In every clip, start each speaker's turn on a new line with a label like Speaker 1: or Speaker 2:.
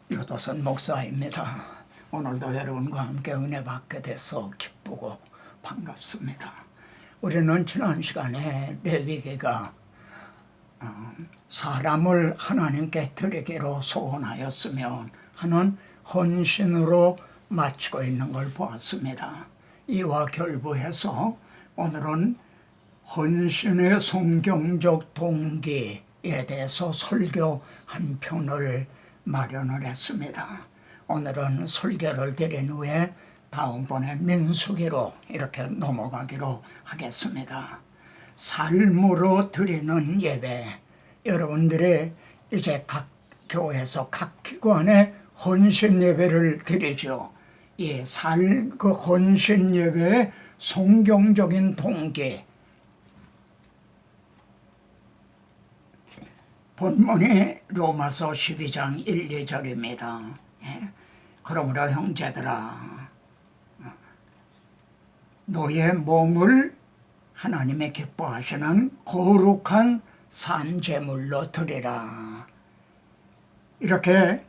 Speaker 1: 유도선 목사입니다. 오늘도 여러분과 함께 은혜 받게 돼서 기쁘고 반갑습니다. 우리는 지난 시간에 레위기가 사람을 하나님께 드리기로 소원하였으면 하는 헌신으로 마치고 있는 걸 보았습니다. 이와 결부해서 오늘은 헌신의 성경적 동기에 대해서 설교 한 편을 마련을 했습니다. 오늘은 설교를 드린 후에 다음번에 민수기로 이렇게 넘어가기로 하겠습니다. 삶으로 드리는 예배, 여러분들이 이제 각 교회에서 각 기관에 헌신 예배를 드리죠. 그 헌신 예배의 성경적인 동기, 본문이 로마서 12장 1, 2절입니다. 그러므로 형제들아, 너의 몸을 하나님의 기뻐하시는 거룩한 산제물로 드리라. 이렇게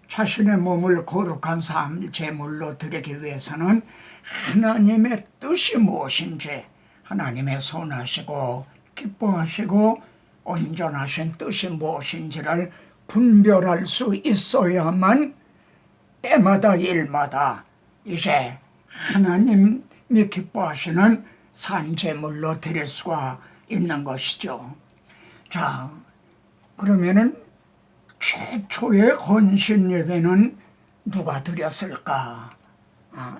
Speaker 1: 자신의 몸을 거룩한 산제물로 드리기 위해서는 하나님의 뜻이 무엇인지, 하나님의 선하시고 기뻐하시고 온전하신 뜻이 무엇인지를 분별할 수 있어야만 때마다 일마다 이제 하나님이 기뻐하시는 산제물로 드릴 수가 있는 것이죠. 자, 그러면은 최초의 헌신 예배는 누가 드렸을까?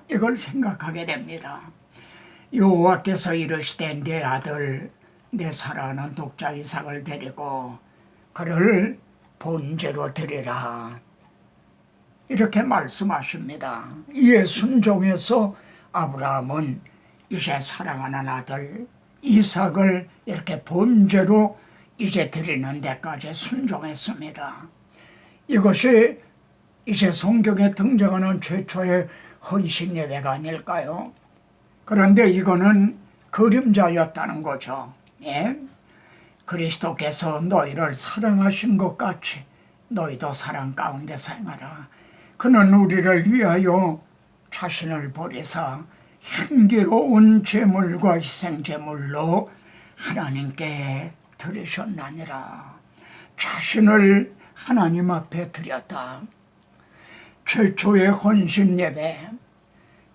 Speaker 1: 이걸 생각하게 됩니다. 여호와께서 이르시되 내 아들 내 사랑하는 독자 이삭을 데리고 그를 번제로 드리라, 이렇게 말씀하십니다. 이에 순종해서 아브라함은 이제 사랑하는 아들 이삭을 이렇게 번제로 이제 드리는 데까지 순종했습니다. 이것이 이제 성경에 등장하는 최초의 헌신 예배가 아닐까요? 그런데 이거는 그림자였다는 거죠. 그리스도께서 너희를 사랑하신 것 같이 너희도 사랑 가운데 행하라. 그는 우리를 위하여 자신을 버리사 향기로운 제물과 희생제물로 하나님께 드리셨나니라. 자신을 하나님 앞에 드렸다. 최초의 헌신 예배,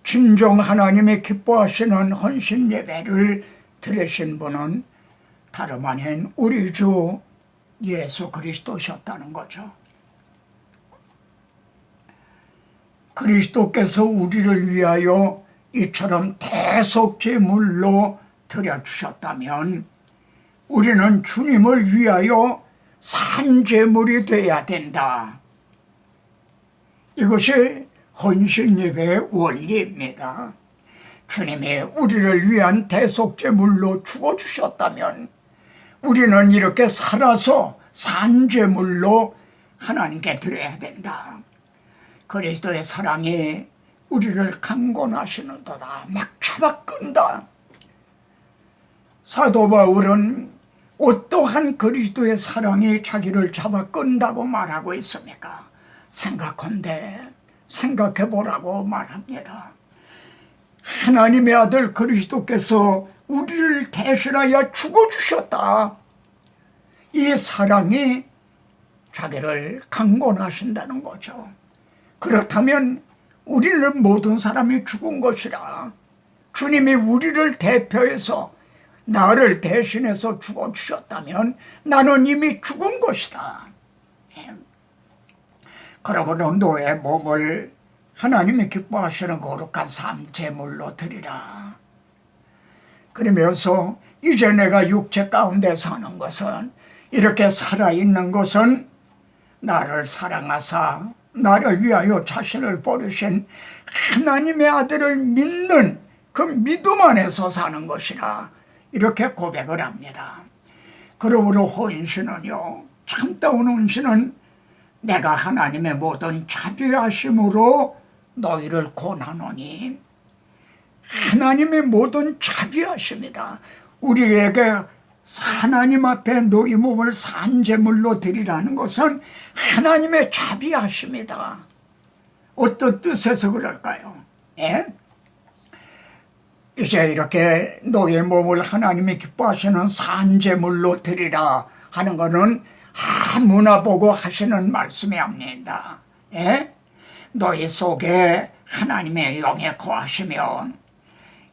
Speaker 1: 진정 하나님이 기뻐하시는 헌신 예배를 드리신 분은 다름 아닌 우리 주 예수 그리스도셨다는 거죠. 그리스도께서 우리를 위하여 이처럼 대속제물로 드려주셨다면 우리는 주님을 위하여 산제물이 되어야 된다. 이것이 헌신 예배의 원리입니다. 주님이 우리를 위한 대속제물로 죽어주셨다면 우리는 이렇게 살아서 산제물로 하나님께 드려야 된다. 그리스도의 사랑이 우리를 강권하시는도다. 막 잡아 끈다. 사도 바울은 어떠한 그리스도의 사랑이 자기를 잡아 끈다고 말하고 있습니까? 생각한데 생각해보라고 말합니다. 하나님의 아들 그리스도께서 우리를 대신하여 죽어주셨다. 이 사랑이 자기를 강권하신다는 거죠. 그렇다면 우리는 모든 사람이 죽은 것이라. 주님이 우리를 대표해서 나를 대신해서 죽어주셨다면 나는 이미 죽은 것이다. 그러므로 너의 몸을 하나님이 기뻐하시는 거룩한 산제물로 드리라. 그러면서 이제 내가 육체 가운데 사는 것은, 이렇게 살아있는 것은 나를 사랑하사 나를 위하여 자신을 버리신 하나님의 아들을 믿는 그 믿음 안에서 사는 것이라, 이렇게 고백을 합니다. 그러므로 헌신은요, 참다운 헌신은 내가 하나님의 모든 자비하심으로 너희를 권하노니, 하나님의 모든 자비하심이다. 우리에게 하나님 앞에 너희 몸을 산제물로 드리라는 것은 하나님의 자비하십니다. 어떤 뜻에서 그럴까요? 예? 이제 이렇게 너희 몸을 하나님이 기뻐하시는 산제물로 드리라 하는 것은 아무나 보고 하시는 말씀이 아닙니다. 예? 너희 속에 하나님의 영에 거하시면,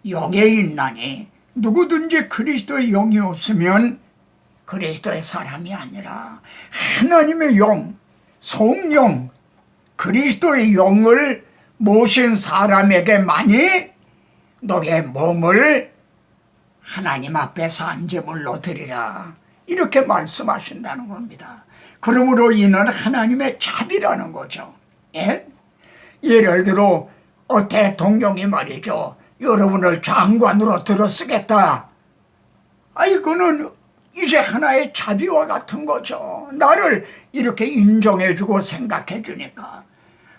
Speaker 1: 영에 있나니 누구든지 그리스도의 영이 없으면 그리스도의 사람이 아니라, 하나님의 영, 성령, 그리스도의 영을 모신 사람에게만이 너의 몸을 하나님 앞에 산제물로 드리라, 이렇게 말씀하신다는 겁니다. 그러므로 이는 하나님의 자비라는 거죠. 예? 예를 들어 대통령이 말이죠, 여러분을 장관으로 들어쓰겠다. 이거는 이제 하나의 자비와 같은 거죠. 나를 이렇게 인정해주고 생각해주니까.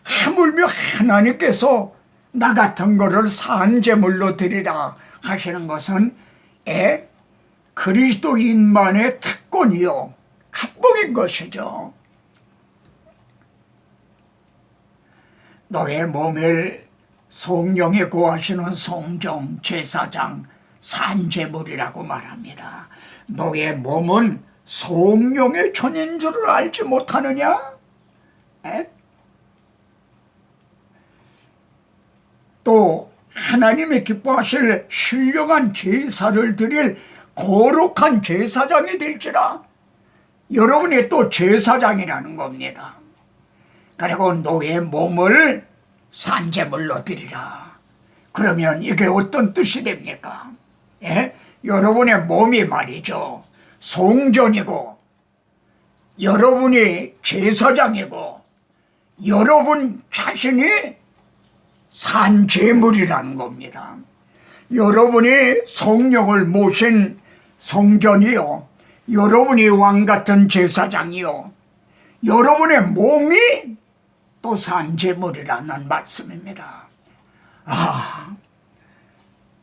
Speaker 1: 하물며 하나님께서 나 같은 거를 산제물로 드리라 하시는 것은 그리스도인만의 특권이요, 축복인 것이죠. 너의 몸을 성령에 거하시는 성정, 제사장, 산제물이라고 말합니다. 너의 몸은 성령의 전인 줄을 알지 못하느냐? 또 하나님이 기뻐하실 신령한 제사를 드릴 거룩한 제사장이 될지라. 여러분이 또 제사장이라는 겁니다. 그리고 너의 몸을 산제물로 드리라. 그러면 이게 어떤 뜻이 됩니까? 여러분의 몸이 말이죠, 성전이고, 여러분이 제사장이고, 여러분 자신이 산제물이라는 겁니다. 여러분이 성령을 모신 성전이요, 여러분이 왕같은 제사장이요, 여러분의 몸이 또 산제물이라는 말씀입니다.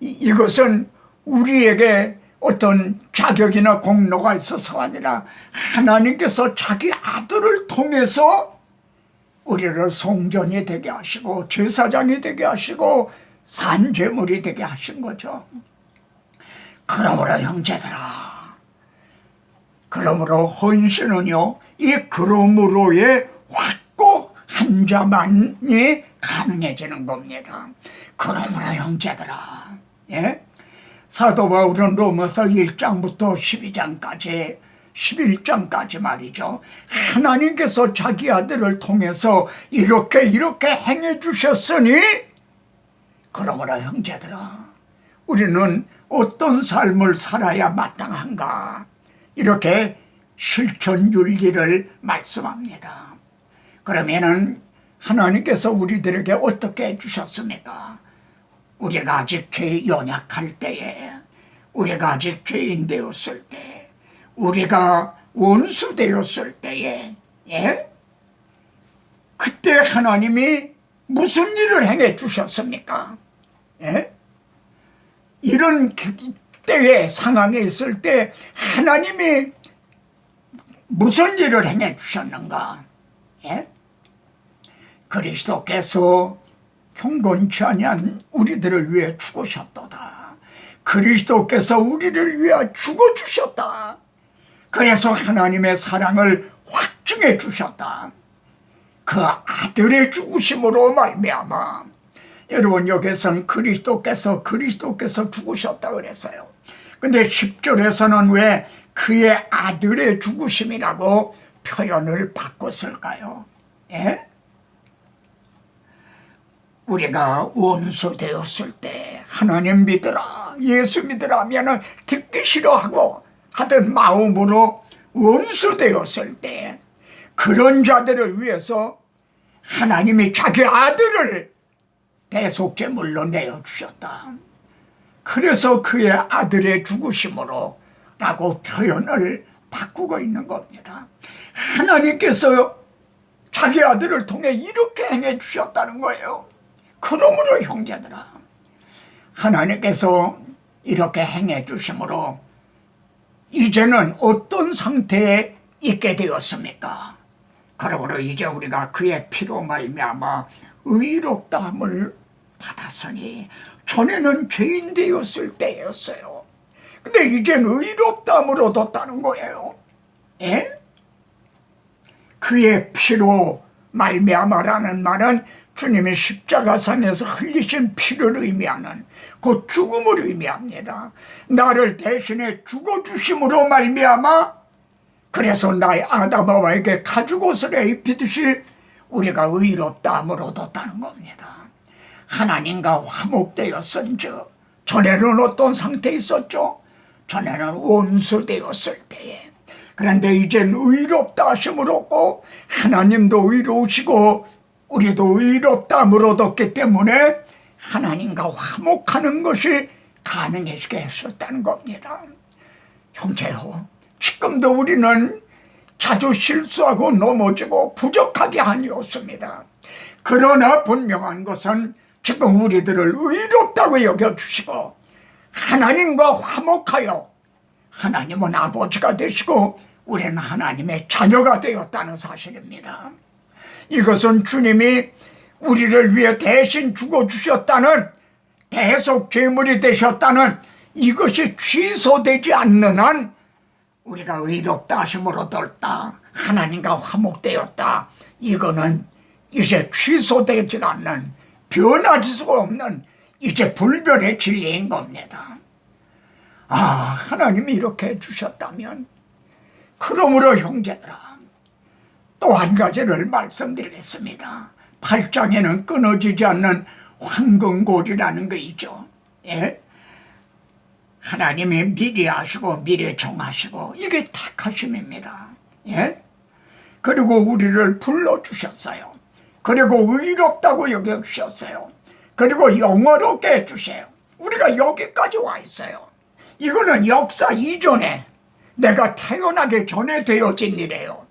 Speaker 1: 이것은 우리에게 어떤 자격이나 공로가 있어서가 아니라 하나님께서 자기 아들을 통해서 우리를 성전이 되게 하시고 제사장이 되게 하시고 산제물이 되게 하신 거죠. 그러므로 형제들아, 그러므로 헌신은요, 이 그러므로의 확고 한 자만이 가능해지는 겁니다. 그러므로 형제들아, 사도 바울은 로마서 1장부터 12장까지 11장까지 말이죠, 하나님께서 자기 아들을 통해서 이렇게 행해 주셨으니, 그러므로 형제들아, 우리는 어떤 삶을 살아야 마땅한가, 이렇게 실천윤리를 말씀합니다. 그러면은 하나님께서 우리들에게 어떻게 해주셨습니까? 우리가 아직 죄 연약할 때에, 우리가 아직 죄인 되었을 때, 우리가 원수 되었을 때에, 그때 하나님이 무슨 일을 행해 주셨습니까? 이런 때의 상황에 있을 때 하나님이 무슨 일을 행해 주셨는가? 그리스도께서 경건치 아니한 우리들을 위해 죽으셨도다. 그리스도께서 우리를 위해 죽어주셨다. 그래서 하나님의 사랑을 확증해 주셨다. 그 아들의 죽으심으로 말미암아. 여러분, 여기서는 그리스도께서 죽으셨다 그랬어요. 근데 10절에서는 왜 그의 아들의 죽으심이라고 표현을 바꿨을까요? 우리가 원수 되었을 때 하나님 믿으라, 예수 믿으라 하면 듣기 싫어하고 하던 마음으로 원수 되었을 때, 그런 자들을 위해서 하나님이 자기 아들을 대속제물로 내어주셨다. 그래서 그의 아들의 죽으심으로 라고 표현을 바꾸고 있는 겁니다. 하나님께서 자기 아들을 통해 이렇게 행해 주셨다는 거예요. 그러므로 형제들아, 하나님께서 이렇게 행해 주심으로 이제는 어떤 상태에 있게 되었습니까? 그러므로 이제 우리가 그의 피로 말미암아 의롭다함을 받았으니, 전에는 죄인 되었을 때였어요. 근데 이젠 의롭다함을 얻었다는 거예요. 예? 그의 피로 말미암아라는 말은 주님이 십자가산에서 흘리신 피를 의미하는 그 죽음을 의미합니다. 나를 대신에 죽어주심으로 말미암아, 그래서 나의 아담아와에게 가죽옷을 입히듯이 우리가 의롭다함을 얻었다는 겁니다. 하나님과 화목되었은즉, 전에는 어떤 상태에 있었죠? 전에는 원수되었을 때에. 그런데 이젠 의롭다 하심을 얻고 하나님도 의로우시고 우리도 의롭다함을 얻었기 때문에 하나님과 화목하는 것이 가능해지게 했었다는 겁니다. 형제요, 지금도 우리는 자주 실수하고 넘어지고 부족하게 아니었습니다. 그러나 분명한 것은 지금 우리들을 의롭다고 여겨주시고 하나님과 화목하여 하나님은 아버지가 되시고 우리는 하나님의 자녀가 되었다는 사실입니다. 이것은 주님이 우리를 위해 대신 죽어주셨다는, 대속 제물이 되셨다는 이것이 취소되지 않는 한 우리가 의롭다 하심을 얻었다, 하나님과 화목되었다, 이거는 이제 취소되지 않는, 변할 수가 없는 이제 불변의 진리인 겁니다. 아, 하나님이 이렇게 해주셨다면, 그러므로 형제들아, 또 한 가지를 말씀드리겠습니다. 8장에는 끊어지지 않는 황금골이라는 거 있죠. 예? 하나님이 미리 아시고 미리 정하시고, 이게 택하심입니다. 예? 그리고 우리를 불러주셨어요. 그리고 의롭다고 여겨주셨어요. 그리고 영화롭게 해주세요. 우리가 여기까지 와 있어요. 이거는 역사 이전에, 내가 태어나기 전에 되어진 일이에요.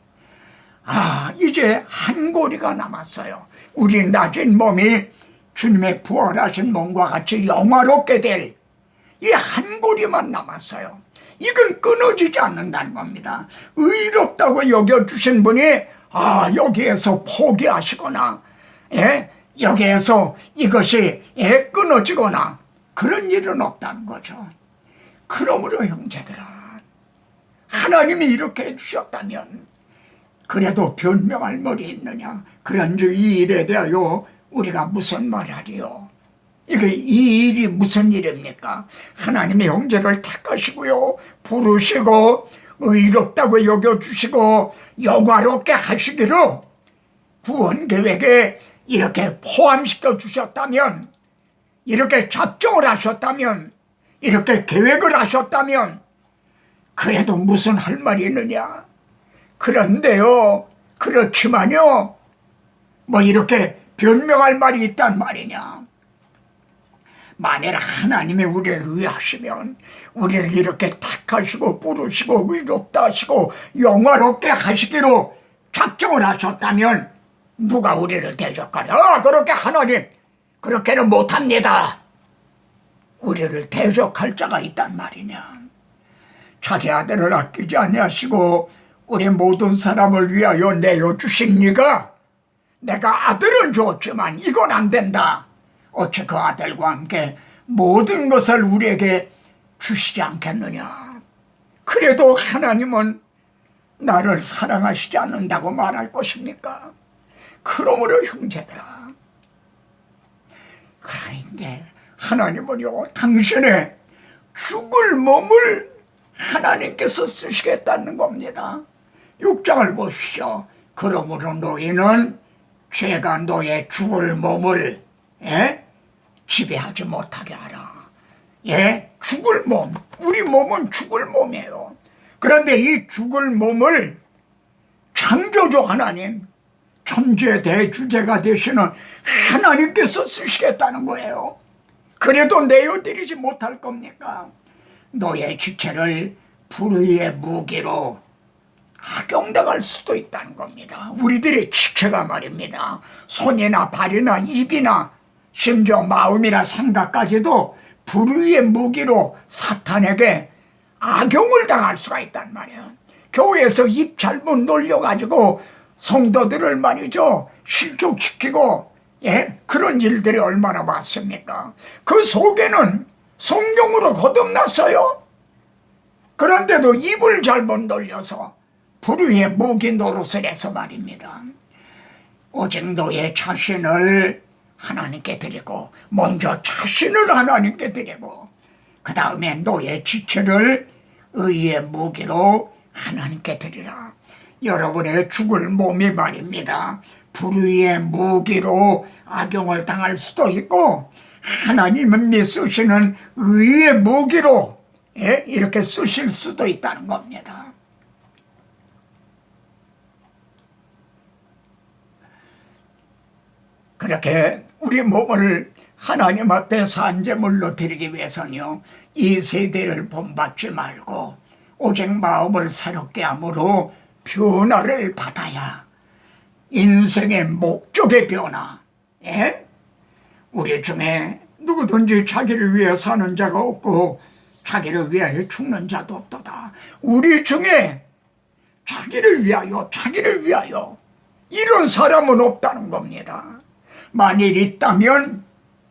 Speaker 1: 아, 이제 한 고리가 남았어요. 우리 낮은 몸이 주님의 부활하신 몸과 같이 영화롭게 될 이 한 고리만 남았어요. 이건 끊어지지 않는다는 겁니다. 의롭다고 여겨주신 분이 여기에서 포기하시거나, 예? 여기에서 이것이 끊어지거나 그런 일은 없다는 거죠. 그러므로 형제들아, 하나님이 이렇게 해주셨다면 그래도 변명할 머리 있느냐? 그런즉 이 일에 대하여 우리가 무슨 말하리요? 이 일이 무슨 일입니까? 하나님의 형제를 택하시고요, 부르시고 의롭다고 여겨주시고 영화롭게 하시기로 구원 계획에 이렇게 포함시켜 주셨다면, 이렇게 작정을 하셨다면, 이렇게 계획을 하셨다면 그래도 무슨 할 말이 있느냐? 그런데요, 그렇지만요, 뭐 이렇게 변명할 말이 있단 말이냐? 만일 하나님이 우리를 위하시면, 우리를 이렇게 택하시고 부르시고 의롭다 하시고 영화롭게 하시기로 작정을 하셨다면 누가 우리를 대적하랴? 그렇게 하나님, 그렇게는 못합니다. 우리를 대적할 자가 있단 말이냐? 자기 아들을 아끼지 아니하시고 우리 모든 사람을 위하여 내어주신 이가, 내가 아들은 줬지만 이건 안 된다, 어찌 그 아들과 함께 모든 것을 우리에게 주시지 않겠느냐? 그래도 하나님은 나를 사랑하시지 않는다고 말할 것입니까? 그러므로 형제들아, 그런데 하나님은요, 당신의 죽을 몸을 하나님께서 쓰시겠다는 겁니다. 6장을 보시죠. 그러므로 너희는 죄가 너의 죽을 몸을 지배하지 못하게 하라. 죽을 몸, 우리 몸은 죽을 몸이에요. 그런데 이 죽을 몸을 창조주 하나님, 천지의 대주제가 되시는 하나님께서 쓰시겠다는 거예요. 그래도 내어드리지 못할 겁니까? 너의 지체를 불의의 무기로 악용당할 수도 있다는 겁니다. 우리들의 지체가 말입니다, 손이나 발이나 입이나 심지어 마음이나 생각까지도 불의의 무기로 사탄에게 악용을 당할 수가 있단 말이에요. 교회에서 입 잘못 놀려가지고 성도들을 말이죠, 실족시키고, 그런 일들이 얼마나 많습니까? 그 속에는 성령으로 거듭났어요. 그런데도 입을 잘못 놀려서 불의의 무기 노릇을 해서 말입니다. 오직 너의 자신을 하나님께 드리고, 먼저 자신을 하나님께 드리고, 그 다음에 너의 지체를 의의 무기로 하나님께 드리라. 여러분의 죽을 몸이 말입니다, 불의의 무기로 악용을 당할 수도 있고, 하나님이 쓰시는 의의 무기로 이렇게 쓰실 수도 있다는 겁니다. 그렇게 우리 몸을 하나님 앞에 산제물로 드리기 위해서는요, 이 세대를 본받지 말고 오직 마음을 새롭게 함으로 변화를 받아야, 인생의 목적의 변화. 우리 중에 누구든지 자기를 위해 사는 자가 없고 자기를 위하여 죽는 자도 없도다. 우리 중에 자기를 위하여 이런 사람은 없다는 겁니다. 만일 있다면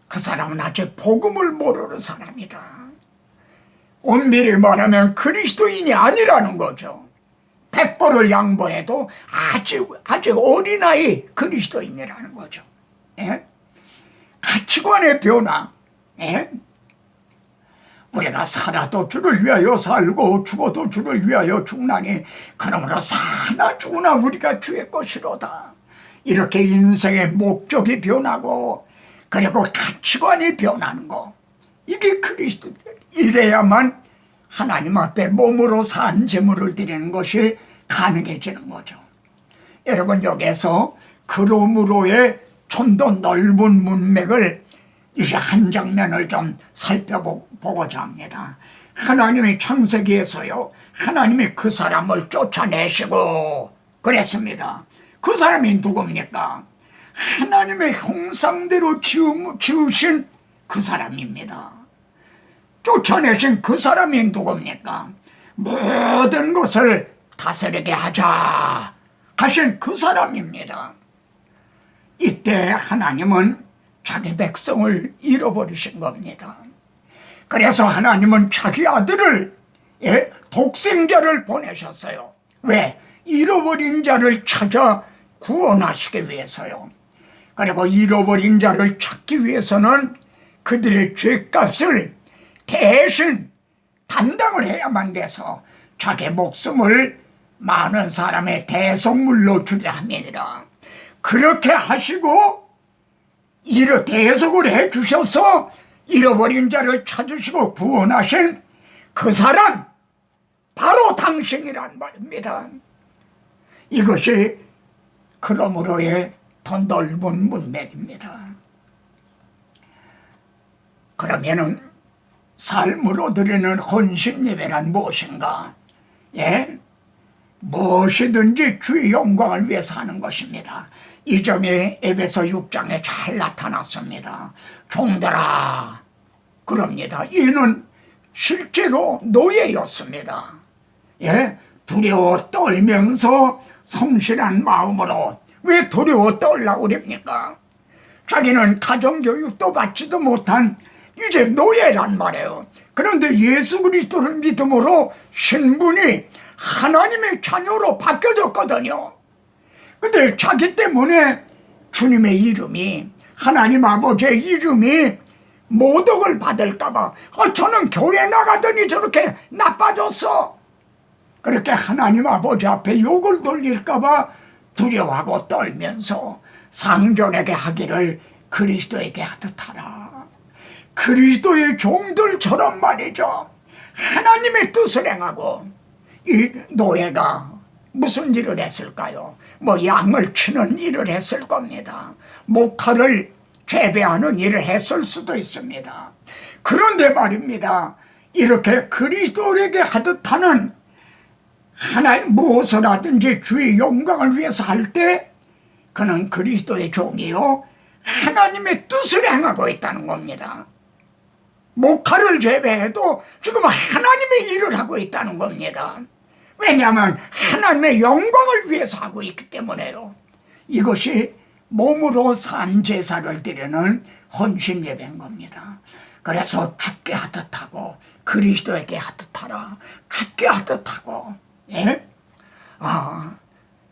Speaker 1: 그 사람은 아직 복음을 모르는 사람이다. 엄밀히 말하면 그리스도인이 아니라는 거죠. 100벌을 양보해도 아직 어린아이 그리스도인이라는 거죠. 가치관의 변화. 우리가 살아도 주를 위하여 살고 죽어도 주를 위하여 죽나니 그러므로 사나 죽으나 우리가 주의 것이로다. 이렇게 인생의 목적이 변하고, 그리고 가치관이 변하는 거, 이게 그리스도. 이래야만 하나님 앞에 몸으로 산 제물을 드리는 것이 가능해지는 거죠. 여러분, 여기에서 그러므로의 좀 더 넓은 문맥을 이제 한 장면을 좀 살펴보고자 합니다. 하나님의 창세기에서요, 하나님이 그 사람을 쫓아내시고 그랬습니다. 그 사람이 누굽니까? 하나님의 형상대로 지으신 그 사람입니다. 쫓아내신 그 사람이 누굽니까? 모든 것을 다스리게 하자 하신 그 사람입니다. 이때 하나님은 자기 백성을 잃어버리신 겁니다. 그래서 하나님은 자기 아들을, 독생자를 보내셨어요. 왜? 잃어버린 자를 찾아 구원하시기 위해서요. 그리고 잃어버린 자를 찾기 위해서는 그들의 죄값을 대신 담당을 해야만 돼서 자기 목숨을 많은 사람의 대속물로 주려 함이니라. 그렇게 하시고 대속을 해주셔서 잃어버린 자를 찾으시고 구원하신 그 사람, 바로 당신이란 말입니다. 이것이 그러므로의 더 넓은 문맥입니다. 그러면은 삶으로 드리는 헌신 예배란 무엇인가? 무엇이든지 주의 영광을 위해서 하는 것입니다. 이 점이 에베소 6장에 잘 나타났습니다. 종들아, 그럽니다. 이는 실제로 노예였습니다. 두려워 떨면서 성실한 마음으로. 왜 두려워 떨라고 그럽니까? 자기는 가정교육도 받지도 못한 이제 노예란 말이에요. 그런데 예수 그리스도를 믿음으로 신분이 하나님의 자녀로 바뀌어졌거든요. 근데 자기 때문에 주님의 이름이, 하나님 아버지의 이름이 모독을 받을까봐, 저는 교회 나가더니 저렇게 나빠졌어, 그렇게 하나님 아버지 앞에 욕을 돌릴까봐 두려워하고 떨면서 상전에게 하기를 그리스도에게 하듯 하라. 그리스도의 종들처럼 말이죠. 하나님의 뜻을 행하고. 이 노예가 무슨 일을 했을까요? 양을 치는 일을 했을 겁니다. 목화를 재배하는 일을 했을 수도 있습니다. 그런데 말입니다, 이렇게 그리스도에게 하듯 하는 하나님 무엇을 하든지 주의 영광을 위해서 할 때 그는 그리스도의 종이요 하나님의 뜻을 행하고 있다는 겁니다. 목화를 재배해도 지금 하나님의 일을 하고 있다는 겁니다. 왜냐하면 하나님의 영광을 위해서 하고 있기 때문에요. 이것이 몸으로 산 제사를 드리는 헌신 예배인 겁니다. 그래서 죽게 하듯 하고 그리스도에게 하듯 하라. 죽게 하듯 하고, 예?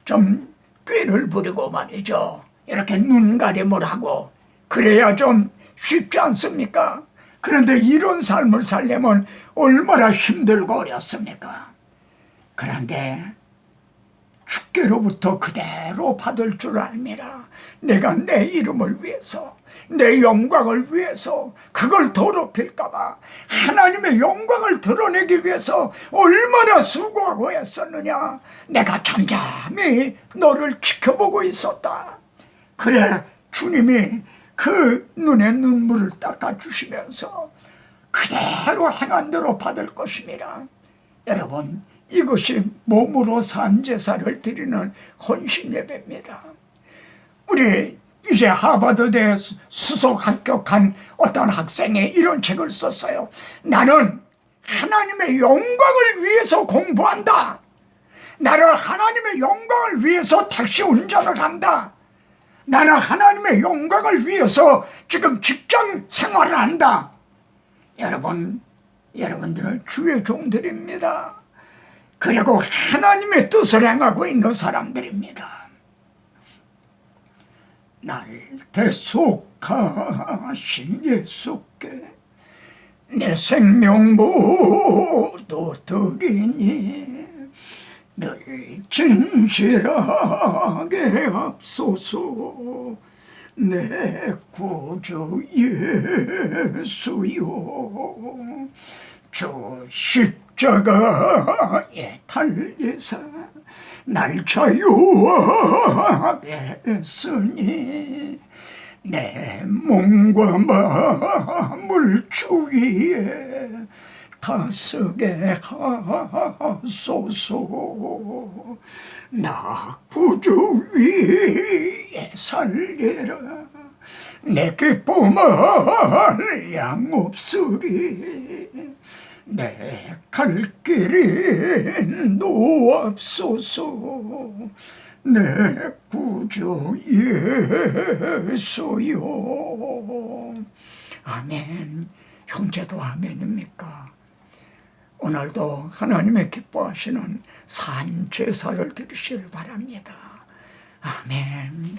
Speaker 1: 좀 꾀를 부리고 말이죠. 이렇게 눈가림을 하고 그래야 좀 쉽지 않습니까? 그런데 이런 삶을 살려면 얼마나 힘들고 어렵습니까? 그런데 주께로부터 그대로 받을 줄 알미라. 내가 내 이름을 위해서, 내 영광을 위해서, 그걸 더럽힐까봐 하나님의 영광을 드러내기 위해서 얼마나 수고하고 했었느냐. 내가 잠잠히 너를 지켜보고 있었다. 그래, 주님이 그 눈에 눈물을 닦아주시면서 그대로 행한 대로 받을 것입니다. 여러분, 이것이 몸으로 산 제사를 드리는 헌신 예배입니다. 우리 이제 하버드대 수석 합격한 어떤 학생이 이런 책을 썼어요. 나는 하나님의 영광을 위해서 공부한다. 나는 하나님의 영광을 위해서 택시 운전을 한다. 나는 하나님의 영광을 위해서 지금 직장 생활을 한다. 여러분들은 주의 종들입니다. 그리고 하나님의 뜻을 행하고 있는 사람들입니다. 날 대속하신 예수께 내 생명 모두 드리니 늘 진실하게 앞서서 내 구주 예수요. 주 십자가에 달리사 날 자유하게 했으니 내 몸과 마음을 주 위에 다스게 하소서. 나 구주 위에 살리라. 내 기쁨을 양 없으리. 내 갈 길이 노앞소서. 내 구주 예수요. 아멘. 형제도 아멘입니까? 오늘도 하나님의 기뻐하시는 산 제사를 드리시길 바랍니다. 아멘.